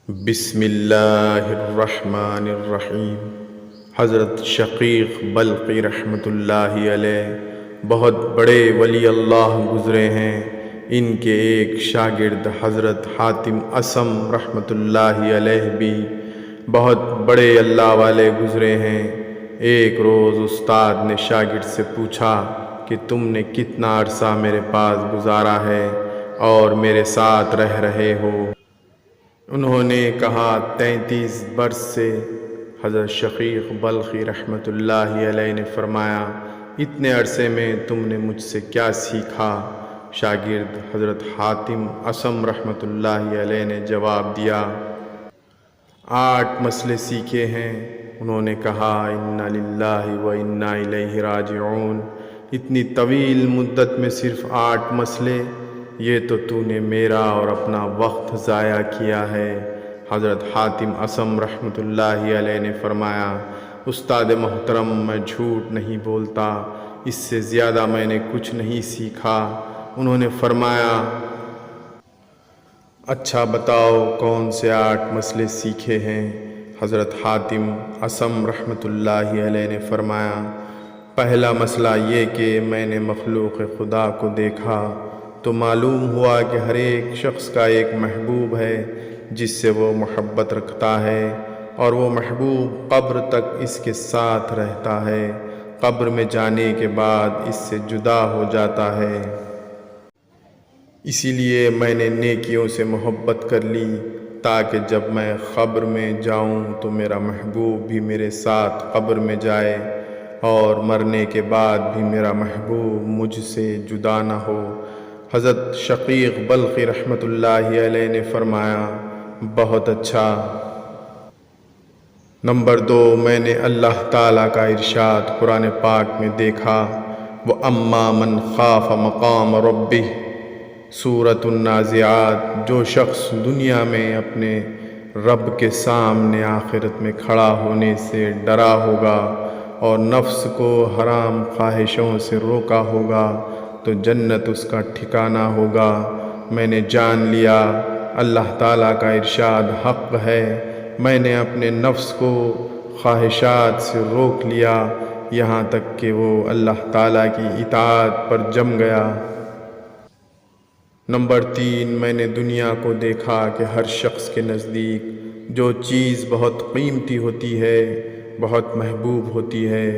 بسم اللہ الرحمن الرحیم۔ حضرت شقیق بلقی رحمۃ اللہ علیہ بہت بڑے ولی اللہ گزرے ہیں۔ ان کے ایک شاگرد حضرت حاتم اصم رحمۃ اللہ علیہ بھی بہت بڑے اللہ والے گزرے ہیں۔ ایک روز استاد نے شاگرد سے پوچھا کہ تم نے کتنا عرصہ میرے پاس گزارا ہے اور میرے ساتھ رہ رہے ہو؟ انہوں نے کہا 33 برس سے۔ حضرت شقیق بلخی رحمۃ اللہ علیہ نے فرمایا اتنے عرصے میں تم نے مجھ سے کیا سیکھا؟ شاگرد حضرت حاتم اصم رحمۃ اللہ علیہ نے جواب دیا 8 مسئلے سیکھے ہیں۔ انہوں نے کہا انا للہ و انا الیہ راجعون۔ اتنی طویل مدت میں صرف 8 مسئلے؟ یہ تو نے میرا اور اپنا وقت ضائع کیا ہے۔ حضرت حاتم اصم رحمۃ اللہ علیہ نے فرمایا استاد محترم، میں جھوٹ نہیں بولتا، اس سے زیادہ میں نے کچھ نہیں سیکھا۔ انہوں نے فرمایا اچھا بتاؤ کون سے 8 مسئلے سیکھے ہیں؟ حضرت حاتم اصم رحمۃ اللہ علیہ نے فرمایا پہلا مسئلہ یہ کہ میں نے مخلوق خدا کو دیکھا تو معلوم ہوا کہ ہر ایک شخص کا ایک محبوب ہے جس سے وہ محبت رکھتا ہے، اور وہ محبوب قبر تک اس کے ساتھ رہتا ہے، قبر میں جانے کے بعد اس سے جدا ہو جاتا ہے۔ اسی لیے میں نے نیکیوں سے محبت کر لی تاکہ جب میں قبر میں جاؤں تو میرا محبوب بھی میرے ساتھ قبر میں جائے، اور مرنے کے بعد بھی میرا محبوب مجھ سے جدا نہ ہو۔ حضرت شقیق بلخی رحمۃ اللہ علیہ نے فرمایا بہت اچھا۔ نمبر 2، میں نے اللہ تعالیٰ کا ارشاد قرآن پاک میں دیکھا وَأَمَّا مَنْ خَافَ مَقَامَ رَبِّهِ سورۃ النازعات۔ جو شخص دنیا میں اپنے رب کے سامنے آخرت میں کھڑا ہونے سے ڈرا ہوگا اور نفس کو حرام خواہشوں سے روکا ہوگا تو جنت اس کا ٹھکانہ ہوگا۔ میں نے جان لیا اللہ تعالیٰ کا ارشاد حق ہے۔ میں نے اپنے نفس کو خواہشات سے روک لیا یہاں تک کہ وہ اللہ تعالیٰ کی اطاعت پر جم گیا۔ نمبر 3، میں نے دنیا کو دیکھا کہ ہر شخص کے نزدیک جو چیز بہت قیمتی ہوتی ہے، بہت محبوب ہوتی ہے،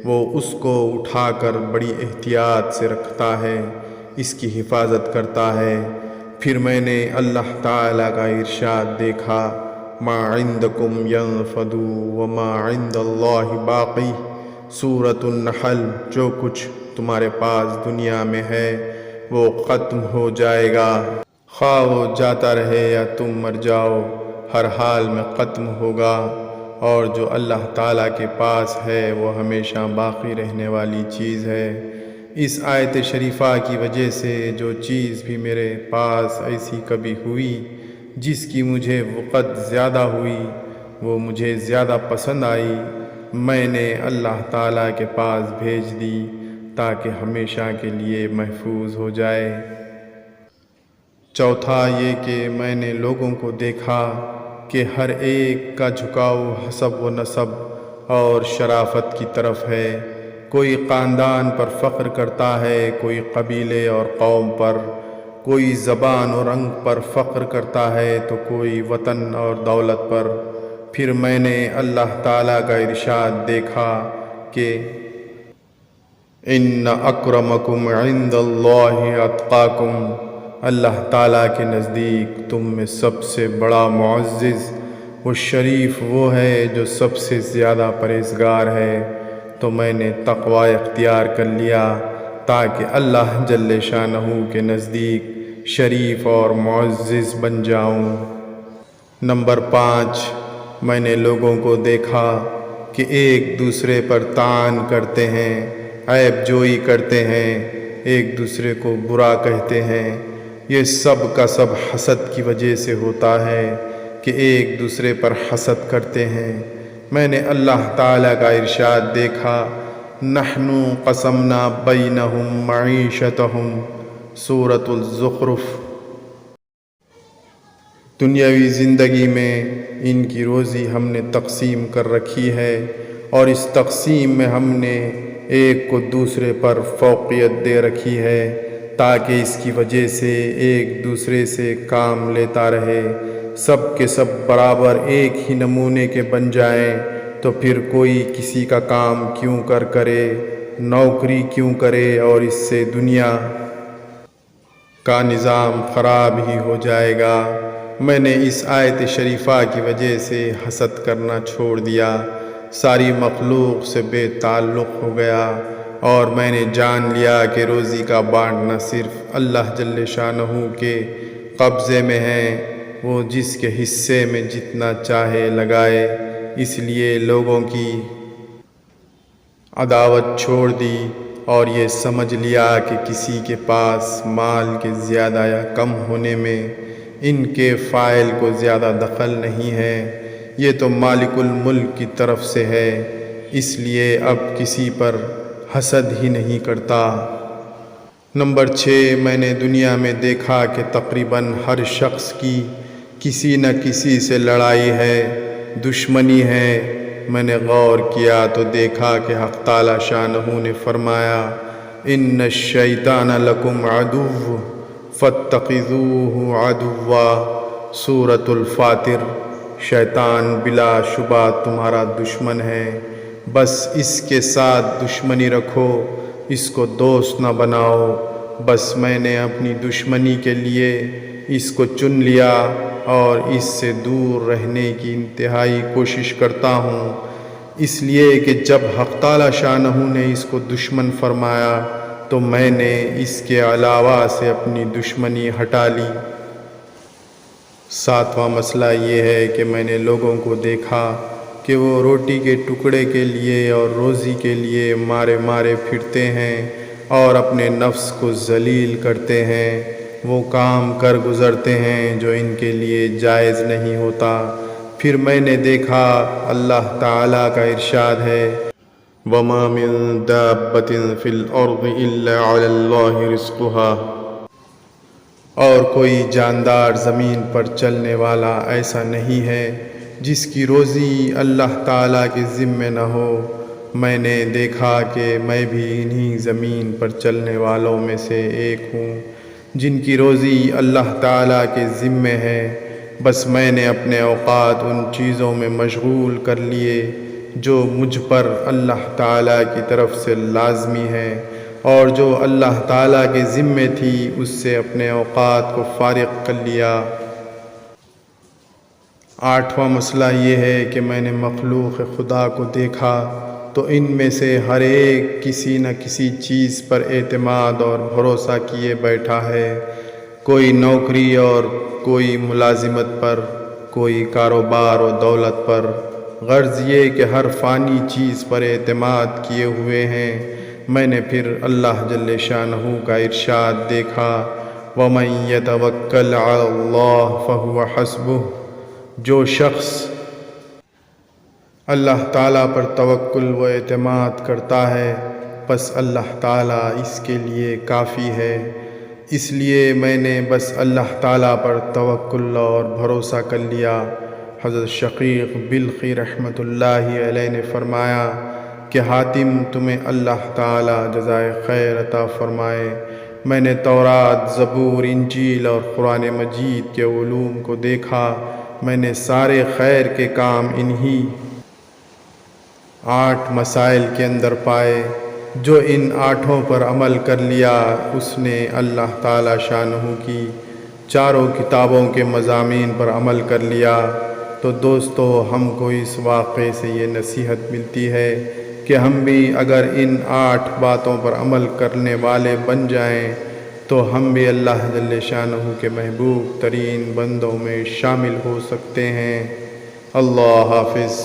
وہ اس کو اٹھا کر بڑی احتیاط سے رکھتا ہے، اس کی حفاظت کرتا ہے۔ پھر میں نے اللہ تعالیٰ کا ارشاد دیکھا ما عندکم ینفد وما عند اللہ باقی سورۃ النحل۔ جو کچھ تمہارے پاس دنیا میں ہے وہ ختم ہو جائے گا، خواہ وہ جاتا رہے یا تم مر جاؤ، ہر حال میں ختم ہوگا، اور جو اللہ تعالیٰ کے پاس ہے وہ ہمیشہ باقی رہنے والی چیز ہے۔ اس آیت شریفہ کی وجہ سے جو چیز بھی میرے پاس ایسی کبھی ہوئی جس کی مجھے وقت زیادہ ہوئی، وہ مجھے زیادہ پسند آئی، میں نے اللہ تعالیٰ کے پاس بھیج دی تاکہ ہمیشہ کے لیے محفوظ ہو جائے۔ چوتھا یہ کہ میں نے لوگوں کو دیکھا کہ ہر ایک کا جھکاؤ حسب و نسب اور شرافت کی طرف ہے۔ کوئی خاندان پر فخر کرتا ہے، کوئی قبیلے اور قوم پر، کوئی زبان اور رنگ پر فخر کرتا ہے تو کوئی وطن اور دولت پر۔ پھر میں نے اللہ تعالیٰ کا ارشاد دیکھا کہ ان اکرمکم عند اللہ اتقاکم۔ اللہ تعالیٰ کے نزدیک تم میں سب سے بڑا معزز و شریف وہ ہے جو سب سے زیادہ پرہیزگار ہے۔ تو میں نے تقوی اختیار کر لیا تاکہ اللہ جل شانہ کے نزدیک شریف اور معزز بن جاؤں۔ نمبر 5، میں نے لوگوں کو دیکھا کہ ایک دوسرے پر طعن کرتے ہیں، عیب جوئی کرتے ہیں، ایک دوسرے کو برا کہتے ہیں۔ یہ سب کا سب حسد کی وجہ سے ہوتا ہے کہ ایک دوسرے پر حسد کرتے ہیں۔ میں نے اللہ تعالیٰ کا ارشاد دیکھا نحن قسمنا بینہم معیشتہم سورۃ الزخرف۔ دنیاوی زندگی میں ان کی روزی ہم نے تقسیم کر رکھی ہے، اور اس تقسیم میں ہم نے ایک کو دوسرے پر فوقیت دے رکھی ہے تاکہ اس کی وجہ سے ایک دوسرے سے کام لیتا رہے، سب کے سب برابر ایک ہی نمونے کے بن جائیں۔ تو پھر کوئی کسی کا کام کیوں کرے، نوکری کیوں کرے، اور اس سے دنیا کا نظام خراب ہی ہو جائے گا۔ میں نے اس آیت شریفہ کی وجہ سے حسد کرنا چھوڑ دیا، ساری مخلوق سے بے تعلق ہو گیا، اور میں نے جان لیا کہ روزی کا بانٹنا صرف اللہ جل شانہ کے قبضے میں ہے، وہ جس کے حصے میں جتنا چاہے لگائے۔ اس لیے لوگوں کی عداوت چھوڑ دی اور یہ سمجھ لیا کہ کسی کے پاس مال کے زیادہ یا کم ہونے میں ان کے فاعل کو زیادہ دخل نہیں ہے، یہ تو مالک الملک کی طرف سے ہے، اس لیے اب کسی پر حسد ہی نہیں کرتا۔ نمبر 6، میں نے دنیا میں دیکھا کہ تقریباً ہر شخص کی کسی نہ کسی سے لڑائی ہے، دشمنی ہے۔ میں نے غور کیا تو دیکھا کہ حق تعالی شانہ نے فرمایا، ان الشیطان لکم عدو فاتخذوہ عدوا، سورۃ الفاتر۔ شیطان بلا شبہ تمہارا دشمن ہے، بس اس کے ساتھ دشمنی رکھو، اس کو دوست نہ بناؤ۔ بس میں نے اپنی دشمنی کے لیے اس کو چن لیا اور اس سے دور رہنے کی انتہائی کوشش کرتا ہوں، اس لیے کہ جب حق تعالی شانہ نے اس کو دشمن فرمایا تو میں نے اس کے علاوہ سے اپنی دشمنی ہٹا لی۔ 7واں مسئلہ یہ ہے کہ میں نے لوگوں کو دیکھا کہ وہ روٹی کے ٹکڑے کے لیے اور روزی کے لیے مارے مارے پھرتے ہیں اور اپنے نفس کو ذلیل کرتے ہیں، وہ کام کر گزرتے ہیں جو ان کے لیے جائز نہیں ہوتا۔ پھر میں نے دیکھا اللہ تعالیٰ کا ارشاد ہے، وَمَا مِن دَابَّةٍ فِي الْأَرْضِ إِلَّا عَلَى اللَّهِ رِزْقُهَا، اور کوئی جاندار زمین پر چلنے والا ایسا نہیں ہے جس کی روزی اللہ تعالیٰ کے ذمے نہ ہو۔ میں نے دیکھا کہ میں بھی انہی زمین پر چلنے والوں میں سے ایک ہوں جن کی روزی اللہ تعالیٰ کے ذمے ہے، بس میں نے اپنے اوقات ان چیزوں میں مشغول کر لیے جو مجھ پر اللہ تعالیٰ کی طرف سے لازمی ہے، اور جو اللہ تعالیٰ کے ذمے تھی اس سے اپنے اوقات کو فارغ کر لیا۔ 8واں مسئلہ یہ ہے کہ میں نے مخلوق خدا کو دیکھا تو ان میں سے ہر ایک کسی نہ کسی چیز پر اعتماد اور بھروسہ کیے بیٹھا ہے، کوئی نوکری اور کوئی ملازمت پر، کوئی کاروبار و دولت پر، غرض یہ کہ ہر فانی چیز پر اعتماد کیے ہوئے ہیں۔ میں نے پھر اللہ جل شانہ کا ارشاد دیکھا، وَمَن يَتَوَكَّلْ عَلَى اللَّهِ فَهُوَ حَسْبُهُ، جو شخص اللہ تعالیٰ پر توکل و اعتماد کرتا ہے بس اللہ تعالیٰ اس کے لیے کافی ہے۔ اس لیے میں نے بس اللہ تعالیٰ پر توکل اور بھروسہ کر لیا۔ حضرت شقیق بلخی رحمۃ اللہ علیہ نے فرمایا کہ حاتم تمہیں اللہ تعالیٰ جزائے خیر عطا فرمائے۔ میں نے تورات، زبور، انجیل اور قرآن مجید کے علوم کو دیکھا، میں نے سارے خیر کے کام انہی 8 مسائل کے اندر پائے۔ جو ان 8 پر عمل کر لیا اس نے اللہ تعالی شانہ کی 4 کتابوں کے مضامین پر عمل کر لیا۔ تو دوستو، ہم کو اس واقعے سے یہ نصیحت ملتی ہے کہ ہم بھی اگر ان 8 باتوں پر عمل کرنے والے بن جائیں تو ہم بھی اللہ جل شانہ کے محبوب ترین بندوں میں شامل ہو سکتے ہیں۔ اللہ حافظ۔